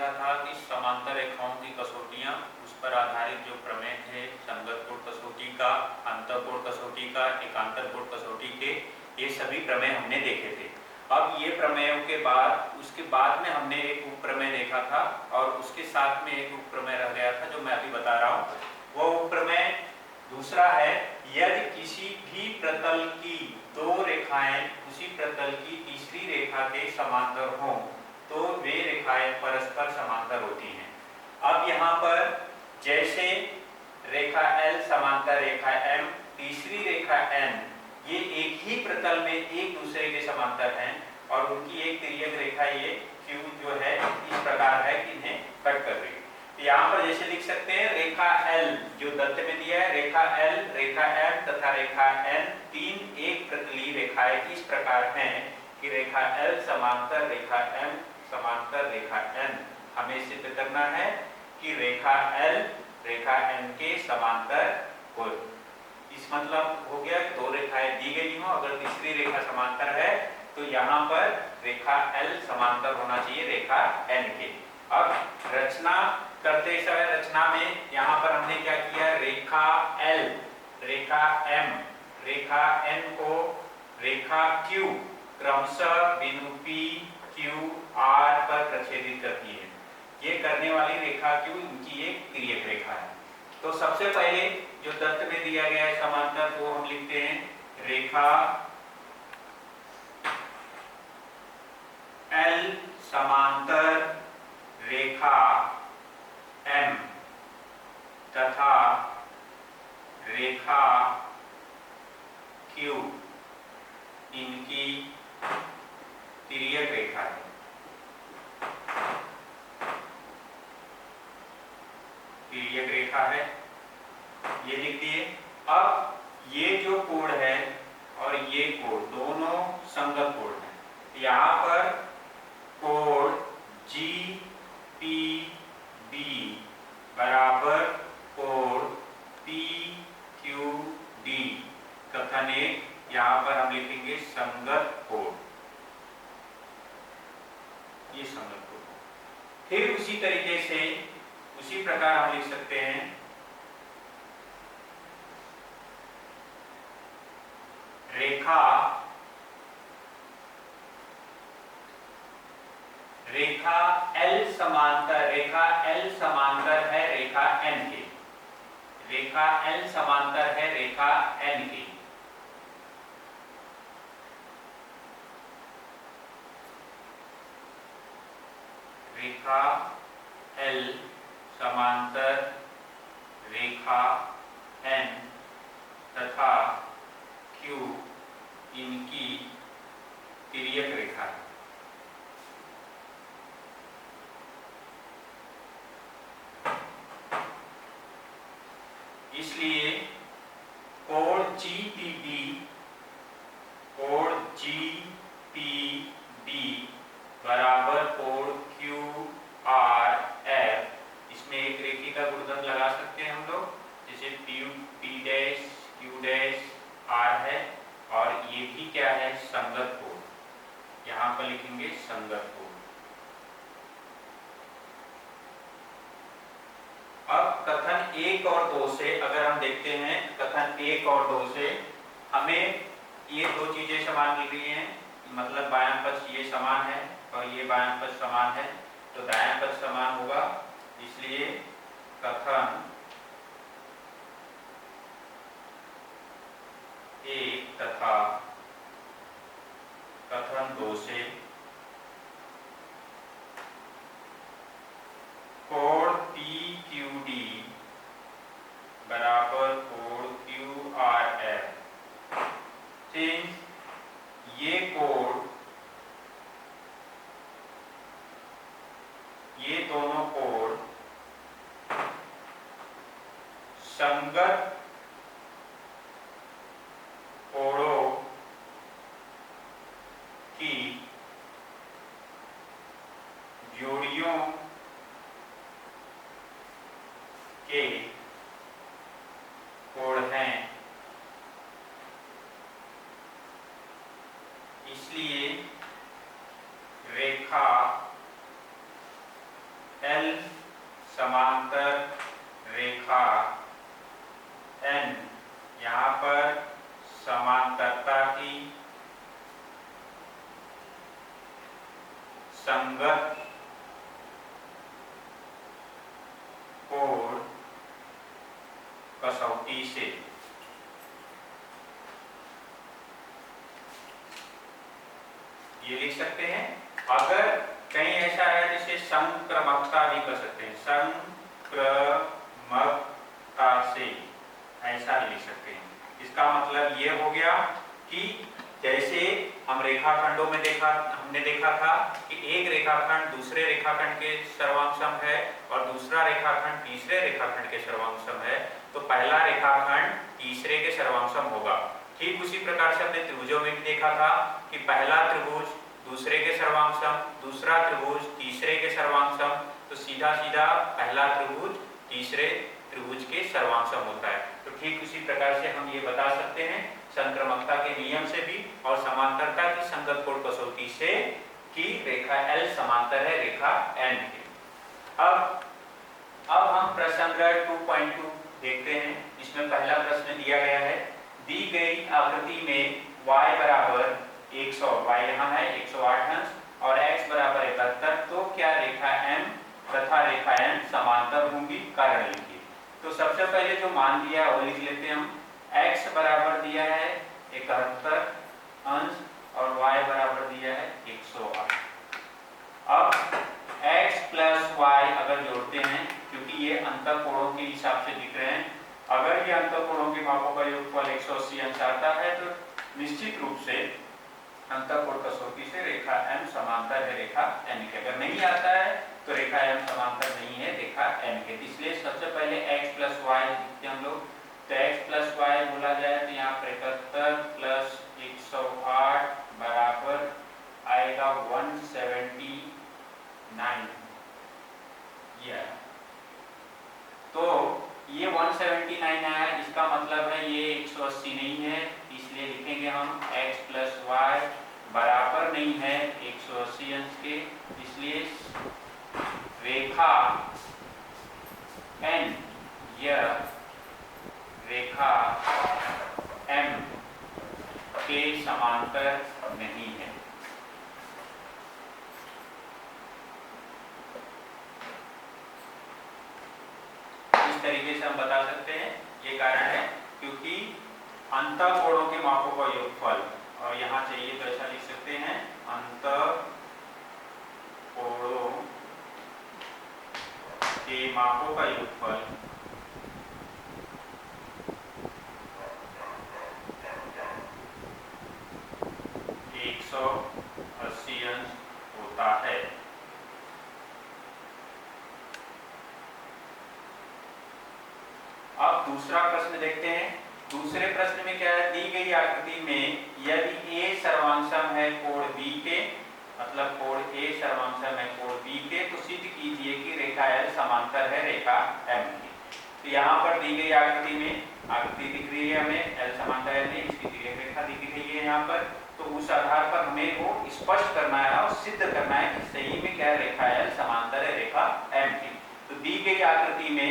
देखा था कि समांतर रेखाओं की कसौटियां, उस पर आधारित जो प्रमेय थे संगत कोण कसौटी का, अंतःकोण कसौटी का, एकांतर कोण कसौटी के, ये सभी प्रमेय हमने देखे थे। अब ये प्रमेयों के बाद उसके बाद में हमने एक उपप्रमेय देखा था और उसके साथ में एक उपप्रमेय रह गया था जो मैं अभी बता रहा हूँ। वो उपप्रमेय दूसरा है, यदि किसी भी प्रतल की दो रेखाएं उसी प्रतल की तीसरी रेखा के समांतर हों तो वे रेखाएं परस्पर समांतर होती हैं। अब यहाँ पर जैसे रेखा L समांतर रेखा M, तीसरी रेखा N, ये एक ही प्रतल में एक दूसरे के समांतर हैं और उनकी एक तिर्यक रेखा ये Q जो है इस प्रकार है कि इन्हें कट कर रही है। तो यहाँ पर जैसे लिख सकते हैं रेखा L जो दत्त में दिया है, रेखा L, रेखा M तथा रेखा N, तीन एक प्रतलीय रेखाएं इस प्रकार हैं कि रेखा L समांतर रेखा M समांतर रेखा N। हमें सिद्ध करना है कि रेखा L रेखा N के समांतर हो। इस मतलब हो गया कि दो रेखाएं दी गई हो, अगर तीसरी रेखा समांतर है तो यहाँ पर रेखा L समांतर होना चाहिए रेखा N के। अब रचना करते समय रचना में यहाँ पर हमने क्या किया, रेखा L, रेखा M, रेखा N को रेखा Q क्रमशः बिंदु P, Q, R पर प्रच्छेदित करती है। ये करने वाली रेखा Q इनकी एक तिर्यक रेखा है। तो सबसे पहले जो दत्त में दिया गया है समांतर वो हम लिखते हैं रेखा L समांतर रेखा M तथा रेखा Q इनकी तिर्यक रेखा है। तिर्यक रेखा है, ये लिख दिए। अब ये जो कोण है और ये कोण दोनों संगत कोण है। यहाँ पर कोण GPB बराबर कोण PQD कथन एक, यहाँ पर हम लिखेंगे संगत कोण, ये संगत कोण। फिर उसी तरीके से उसी प्रकार हम लिख सकते हैं रेखा L समांतर, रेखा L समांतर है रेखा N के, रेखा L समांतर है रेखा N के। रेखा L समांतर रेखा N तथा Q इनकी तिर्यक रेखा है। इसलिए कोण GPB बराबर कोण QRF, इसमें एक रेखी का गुणधर्म लगा सकते हैं हम लोग, जैसे P dash Q dash R है और ये भी क्या है संगत कोण, यहाँ पर लिखेंगे संगत कोण। अब कथन 1 और 2 से अगर हम देखते हैं, कथन 1 और 2 से हमें ये दो चीजें समान मिल रही हैं, मतलब बायां पक्ष ये समान है और ये बायां पक्ष समान है, तो दायां पक्ष समान होगा। इसलिए कथन 1 तथा कथन 2 से कोण PQD बराबर कोण QRF, ये कोण, ये दोनों कोण संगत कोणों की जोड़ियों के कोण हैं। इसलिए रेखा समांतर रेखा n, यहाँ पर समांतरता की संगत कोण कसौटी से ये लिख सकते हैं। अगर कहीं ऐसा है जिसे संक्रमकता भी कर सकते हैं, संक्रमकता से ऐसा भी लिख सकते हैं। इसका मतलब ये हो गया कि जैसे हम रेखाखंडों में हमने देखा था कि एक रेखाखंड दूसरे रेखाखंड के सर्वांग है और दूसरा रेखाखंड तीसरे रेखाखंड के सर्वांग है, तो पहला रेखाखंड तीसरे के सर्वांग होगा। ठीक उसी प्रकार से हमने त्रिभुजों में भी देखा था कि पहला त्रिभुज दूसरे के सर्वांग, दूसरा त्रिभुज तीसरे के सर्वांग, तो सीधा सीधा पहला त्रिभुज तीसरे त्रिभुज के सर्वांग होता है। तो ठीक उसी प्रकार से हम ये बता सकते हैं संक्रमकता के नियम से भी और समांतरता की संगत कोण कसौटी से कि रेखा L समांतर है रेखा N के। अब हम प्रश्न 2.2 देखते हैं। इसमें पहला प्रश्न दिया गया है, दी गई आकृति में y बराबर 100, y यहाँ है 108 अंश और x बराबर 71, तो क्या रेखा M तथा रेखा N समांतर होंगी? कारण लिखिए। तो सबसे पहले जो मान दिया वो लिख लेते हैं हम। x बराबर दिया है 71 अंश और y बराबर दिया है 108। अब x प्लस y अगर जोड़ते हैं, क्योंकि ये अंतःकोणों के हिसाब से दिख रहे हैं, अगर ये अंतःकोणों के मापों का योगफल 180 अंश आता है तो निश्चित रूप से अंतःकोण कसौटी से रेखा M समांतर है रेखा N के। अगर नहीं आता है तो रेखा M समांतर नहीं है रेखा N के। इसलिए सबसे पहले x प्लस y लिखते हैं हम लोग। तो x प्लस y बोला जाए तो यहाँ पर 71 प्लस 108 बराबर आएगा 179। तो ये 179 आया, इसका मतलब है ये 180 नहीं है, इसलिए लिखेंगे हम x प्लस y बराबर नहीं है 180 अंश के। इसलिए रेखा N यह रेखा M के समांतर नहीं है। इस तरीके से हम बता सकते हैं ये कारण है क्योंकि अंतःकोणों के मापों का योगफल, और यहाँ चाहिए तो ऐसा लिख सकते हैं अंतःकोणों के मापों का योगफल 180 अंश होता है। अब दूसरा प्रश्न देखते हैं। दूसरे प्रश्न में क्या है, दी गई आकृति में यदि A सर्वांशम है कोण B के, मतलब कोण A सर्वांशम है कोण B के, तो सिद्ध कीजिए कि रेखा L समांतर है रेखा M की। तो यहाँ पर दी गई आकृति में आकृति दिख रही है हमें L समांतर है, इसकी रेखा दिख रही है यहाँ पर। तो उस आधार पर हमें वो स्पष्ट करना है और सिद्ध करना है कि सही में क्या रेखा L समांतर है रेखा M की। तो दी गई आकृति में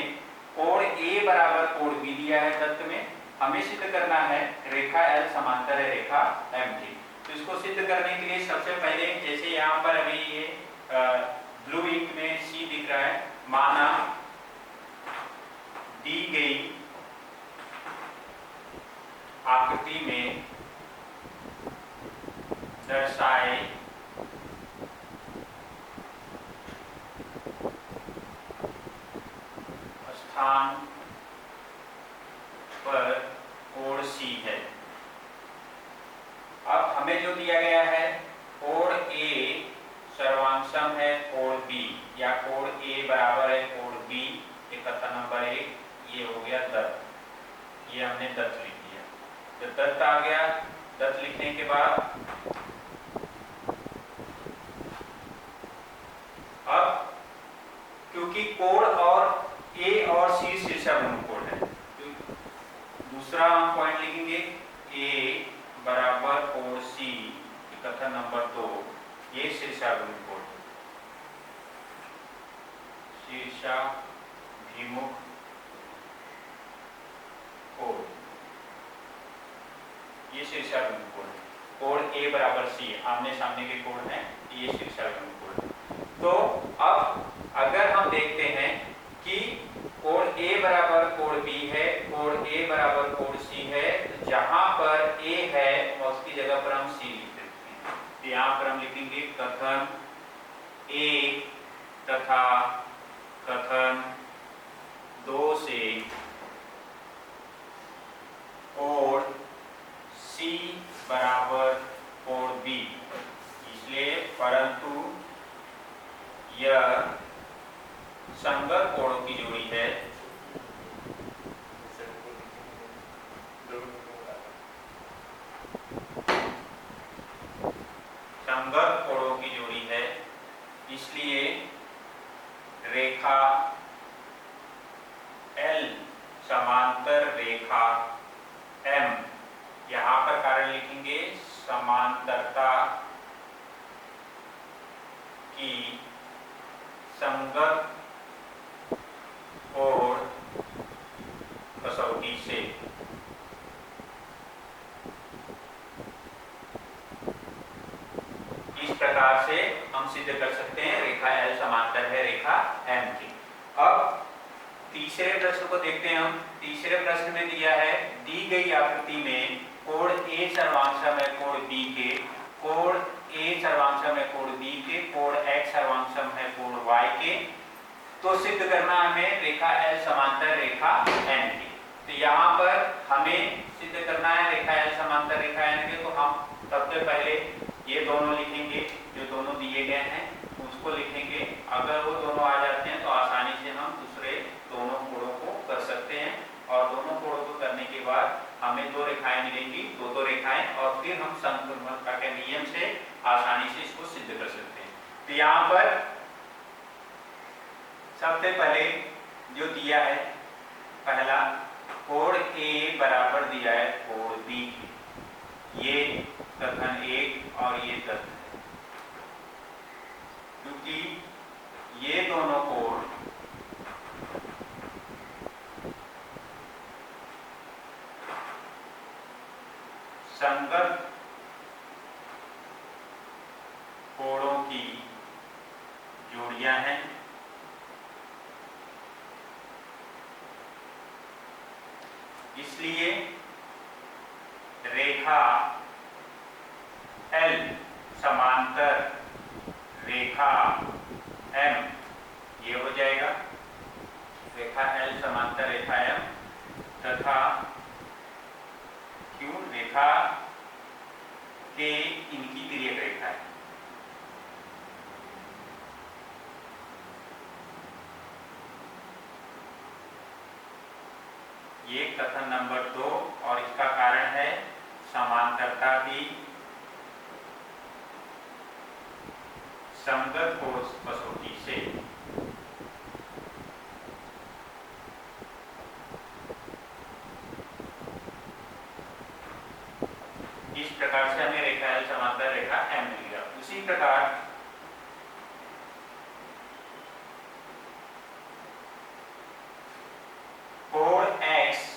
कोण A बराबर कोण B दिया है दत्त में, हमें सिद्ध करना है रेखा L समांतर है रेखा M की। तो इसको सिद्ध करने के लिए सबसे पहले जैसे यहाँ पर अभी ये ब्लू इंक में C दिख रहा है, माना दी गई आकृति में दर्शाए स्थान पर कोण C है। अब हमें जो दिया गया है कोण A सर्वांशम है कोण B, या कोण A बराबर है कोण B, ये कथन नंबर 1 ये हो गया दत्त, ये हमने दत्त लिख दिया। तो दत्त आ गया, दत्त लिखने के बाद अब क्योंकि कोण और A और C शीर्षाभिमुख कोण है, तो दूसरा हम पॉइंट लिखेंगे A बराबर कोण C, कथन नंबर 2 ये शीर्षाभिमुख कोण, शीर्षाभिमुख विमुख कोण, ये शीर्षा विमुख कोण है। कोण ए बराबर सी, आमने सामने के कोण है, ये शीर्षा विमुख कोण है। तो अब अगर हम देखते हैं कि कोण ए बराबर कोण बी है, कोण ए बराबर कोण सी है, तो जहां पर ए है उसकी जगह पर हम सी लिख देते हैं। तो यहां पर हम लिखेंगे कथन ए तथा कथन 2 से कोण सी बराबर कोण बी, इसलिए परंतु यह संगत कोणों की जोड़ी है, संगत कोणों की जोड़ी है, इसलिए रेखा L समांतर रेखा M, यहां पर कारण लिखेंगे समांतरता की संगत कोण कसौटी से। इस प्रकार से हम सिद्ध कर सकते हैं रेखा L समांतर है रेखा M की। अब तीसरे प्रश्न को देखते हैं हम। तीसरे प्रश्न में दिया है, दी गई आकृति में कोण A सर्वांशम है कोण B के, कोण A सर्वांशम है कोण B के, कोण X सर्वांशम है कोण Y के, तो सिद्ध करना हमें रेखा L समांतर रेखा N की। तो यहाँ पर हमें सिद्ध करना है रेखा L समांतर रेखा N के, तो हम सबसे पहले ये दोनों लिखेंगे, जो दोनों दिए गए हैं उसको लिखेंगे। अगर वो दोनों आ जाते हैं तो आसानी से हम दूसरे दोनों कोणों को कर सकते हैं, और दोनों कोणों को करने के बाद हमें दो रेखाएं मिलेंगी, दो रेखाएं, और फिर हम समकोणिकता के नियम से आसानी से इसको सिद्ध कर सकते हैं। तो यहाँ पर सबसे पहले जो दिया है, पहला कोण A बराबर दिया है कोण B, ये कथन एक और ये कथन, क्योंकि ये दोनों कोण संगत कोणों की जोड़ियां हैं, इसलिए रेखा L समांतर रेखा M, ये हो जाएगा रेखा L समांतर रेखा M, तथा क्यों रेखा के इनकी तिर्यक रेखा है। ये कथन नंबर 2, और इसका कारण है समांतरता की संगत कोण कसौटी से। इस प्रकार से हमें रेखा L समांतर रेखा M मिल गया। उसी प्रकार कोण X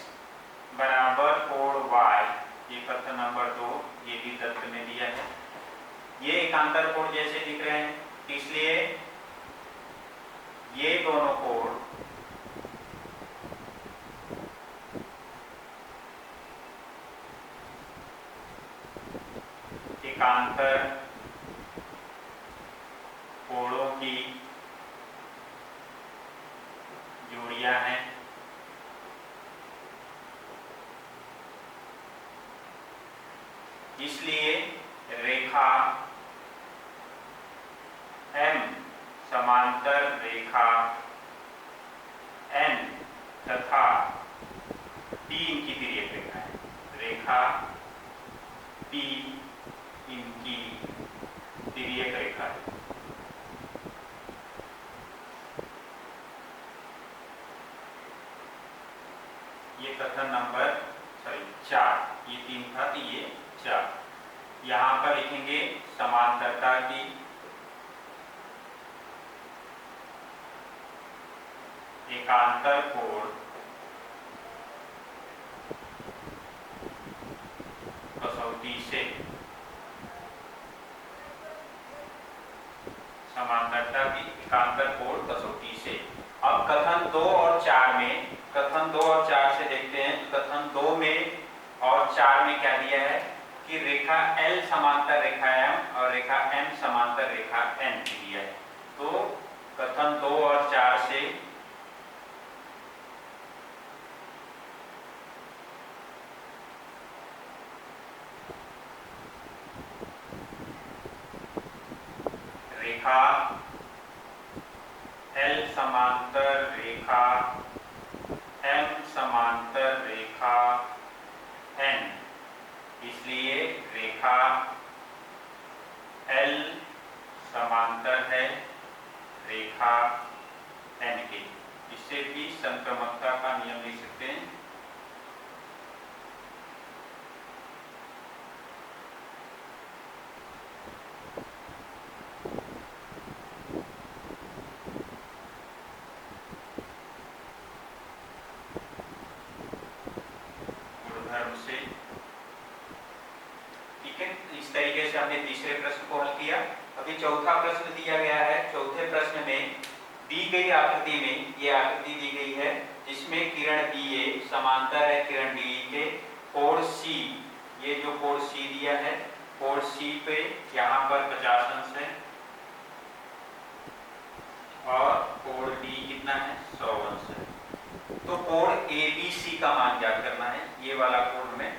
बराबर कोण Y, ये कथन नंबर 2, ये भी तत्व में दिया है। ये एकांतर कोण जैसे दिख रहे हैं, इसलिए ये दोनों कोण एकांतर कोणों की जोड़ियां हैं, इसलिए रेखा M समांतर रेखा N तथा P इनकी तिर्यक रेखा है। रेखा P इनकी तिर्यक रेखा है। ये कथन नंबर 4, ये 3 था, तो ये 4। यहाँ पर लिखेंगे समांतरता की एकांतर कोण कसौटी से समांतरता की एकांतर कोण कसौटी से। अब कथन 2 और 4 में, कथन 2 और 4 से देखते हैं। कथन 2 में और 4 में क्या दिया है कि रेखा L समांतर रेखा M और रेखा M समांतर रेखा N दिया है। तो कथन 2 और 4 से रेखा L समांतर रेखा M समांतर रेखा N, इसलिए रेखा L समांतर है रेखा N के। इससे भी संक्रमकता का नियम लिख सकते हैं। गुणधर्म से, ठीक है। इस तरीके से हमने तीसरे प्रश्न को हल किया। अभी चौथा प्रश्न दिया गया है। चौथे प्रश्न में दी गई आकृति में, ये आकृति दी गई है जिसमें किरण BA समांतर है किरण DE के। कोण C, ये जो कोण C दिया है, कोण C पे यहाँ पर 50 अंश है और कोण D कितना है, 100 अंश है। तो कोण ABC का मान ज्ञात करना है। ये वाला कोण हमें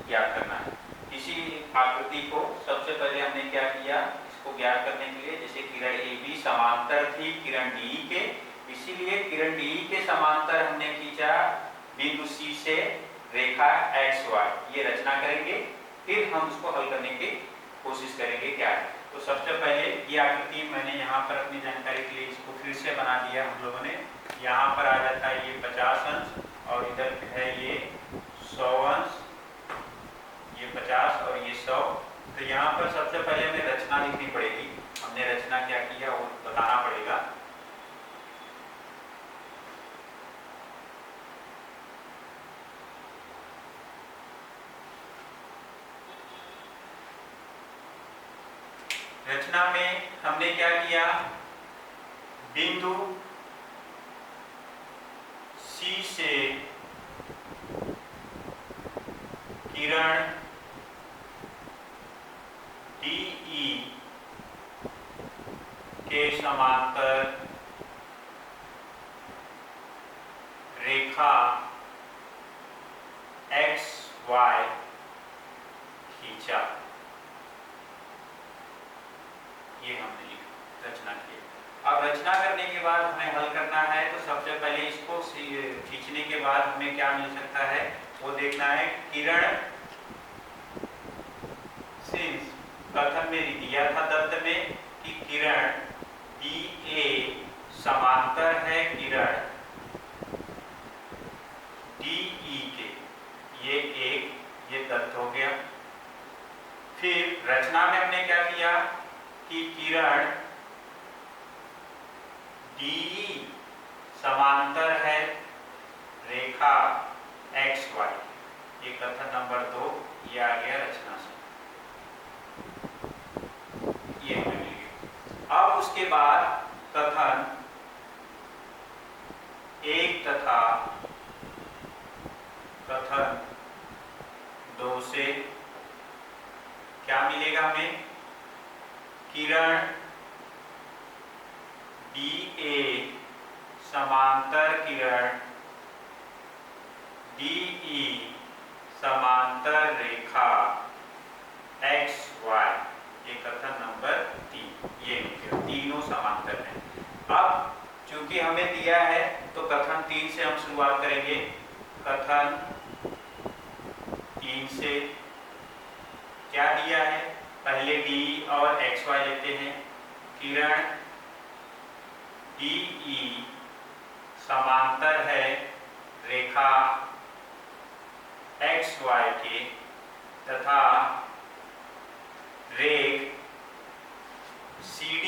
ज्ञात करना है। इसी आकृति को सबसे पहले हमने क्या किया, इसको ज्ञात करने के लिए, जैसे किरण AB समांतर थी किरण DE के, इसीलिए किरण DE के समांतर हमने खींचा बिंदु C से रेखा XY। ये रचना करेंगे, फिर हम उसको हल करने की कोशिश करेंगे क्या है। तो सबसे पहले ये आकृति मैंने यहाँ पर अपनी जानकारी के लिए इसको फिर से बना दिया हम लोगों ने। यहाँ पर आ जाता है ये 50 अंश और इधर है ये 100 अंश, ये 50 और ये 100। तो यहाँ पर सबसे पहले हमें रचना लिखनी पड़ेगी। हमने रचना क्या किया वो बताना पड़ेगा। रचना में हमने क्या किया, बिंदु C से किरण DE के समांतर रेखा XY खींचा। ये हमने रचना की। अब रचना करने के बाद हमें हल करना है। तो सबसे पहले इसको खींचने के बाद हमें क्या मिल सकता है वो देखना है। किरण सिंस कथन में दिया था दत्त में कि किरण DA समांतर है किरण DE के, ये दत्त हो गया। फिर रचना में हमने क्या किया कि किरण DE समांतर है रेखा XY। ये कथन नंबर 2 ये आ गया रचना से, ये मिल गया। अब उसके बाद कथन 1 तथा कथन 2 से क्या मिलेगा हमें, किरण BA समांतर किरण DE समांतर रेखा XY। ये कथन नंबर 3, ये तीनों समांतर हैं। अब चूंकि हमें दिया है तो कथन 3 से हम शुरुआत करेंगे। कथन 3 से क्या दिया है, पहले DE और XY लेते हैं। किरण DE समांतर है रेखा XY के तथा रेख CD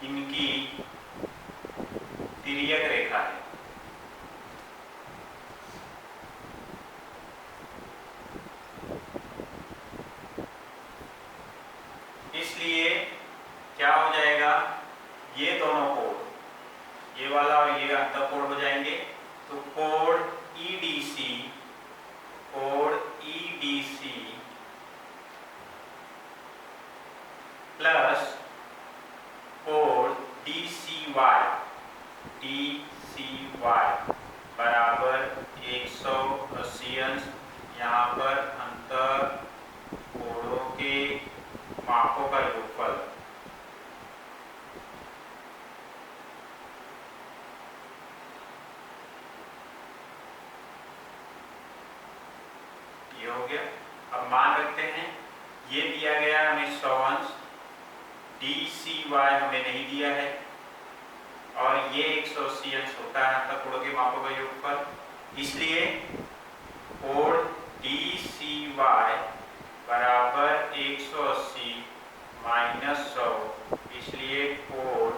इनकी तिर्यक रेखा है। इसलिए क्या हो जाएगा, ये दोनों कोण, ये वाला और ये अंतःकोण हो जाएंगे। तो कोण EDC, कोण EDC प्लस कोण DCY, DCY बराबर 180 अंश। यहाँ पर अंतर कोणों के मापों का योगफल। ये हो गया। अब मान रखते हैं ये दिया गया हमें 100 अंश, DCY हमें नहीं दिया है, और ये 180 अंश होता है अंतःकोणों के मापों का योगफल। इसलिए कोण DCY बराबर 180 माइनस 100, इसलिए कोण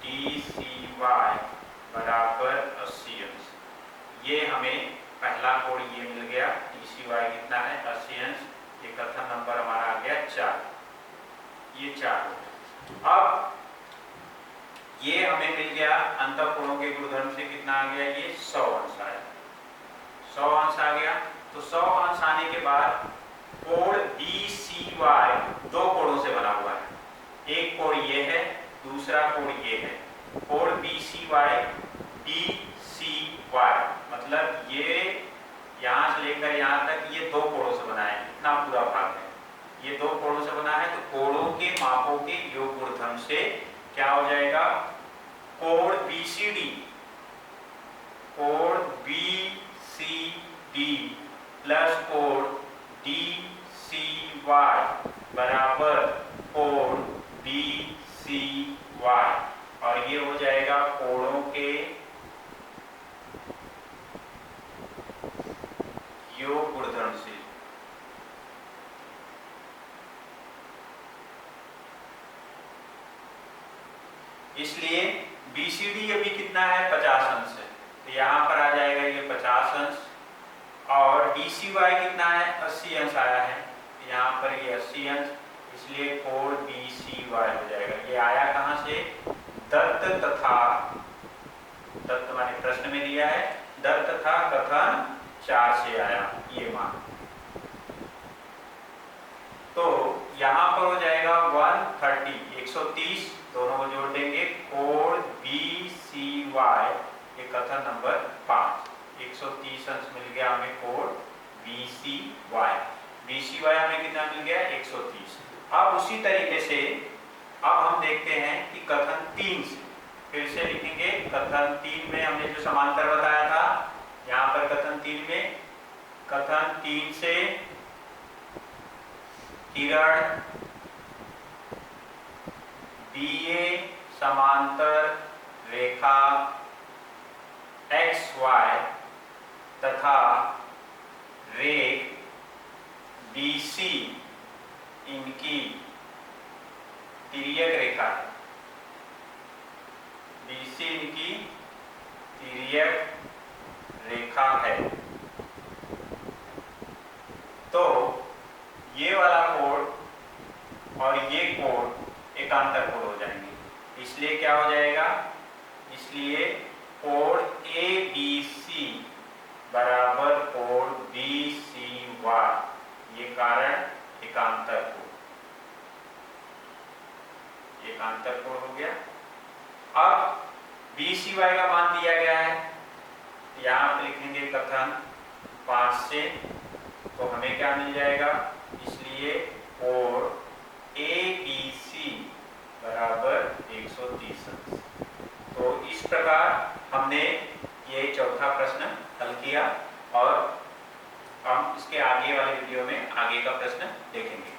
DCY बराबर 80 अंश। ये हमें पहला कोण ये मिल गया, DCY कितना है 80 अंश। ये कथन नंबर हमारा आ गया 4, ये 4 हो गया। अब ये हमें मिल गया अंतःकोणों के गुणधर्म से कितना आ गया, ये 100 अंश आया, 100 अंश आ गया। तो 100 अंश आने के बाद कोण DCY दो कोणों से बना हुआ है, एक कोण ये है, दूसरा कोण ये है। कोण BCY DCY मतलब ये यहाँ से लेकर यहाँ तक ये दो कोणों से बना है, इतना पूरा भाग है ये दो कोणों से बना है। तो कोणों के मापों के योग गुणधर्म से क्या हो जाएगा, कोण BCD, कोण BCD प्लस कोण DCY बराबर कोण DCY, और ये हो जाएगा कोणों के योग गुणधर्म से। इसलिए BCD अभी कितना है 50 अंश है, तो यहाँ पर आ जाएगा ये 50 अंश, और DCY कितना है 80 अंश आया है, यहाँ पर ये 80 अंश, इसलिए कोण DCY हो जाएगा। ये आया कहाँ से, दत्त तथा, दत्त माने प्रश्न में दिया है, दत्त तथा कथन 4 से आया ये मान। तो यहाँ पर हो जाएगा 130, 130 दोनों को जोड़ देंगे, कोण BCY ये कथन नंबर 5, 130 अंश मिल गया हमें कोण BCY। BCY हमें कितना मिल गया 130। अब उसी तरीके से अब हम देखते हैं कि कथन 3 से फिर से लिखेंगे। कथन 3 में हमने जो समांतर बताया था, यहाँ पर कथन 3 में, कथन 3 से किरण BA समांतर रेखा XY तथा रेख BC इनकी तिर्यक रेखा है, BC इनकी तिर्यक रेखा है। तो ये वाला कोण और ये कोण एकांतर कोण हो जाएंगे, इसलिए क्या हो जाएगा, इसलिए कोण ABC बराबर कोण BCY, ये कारण एकांतर कोण, एकांतर कोण हो गया। अब BCY का मान दिया गया है, यहाँ पे लिखेंगे कथन 5 से, तो हमें क्या मिल जाएगा, इसलिए कोण ABC बराबर 130 अंश। तो इस प्रकार हमने ये चौथा प्रश्न हल किया, और हम इसके आगे वाले वीडियो में आगे का प्रश्न देखेंगे।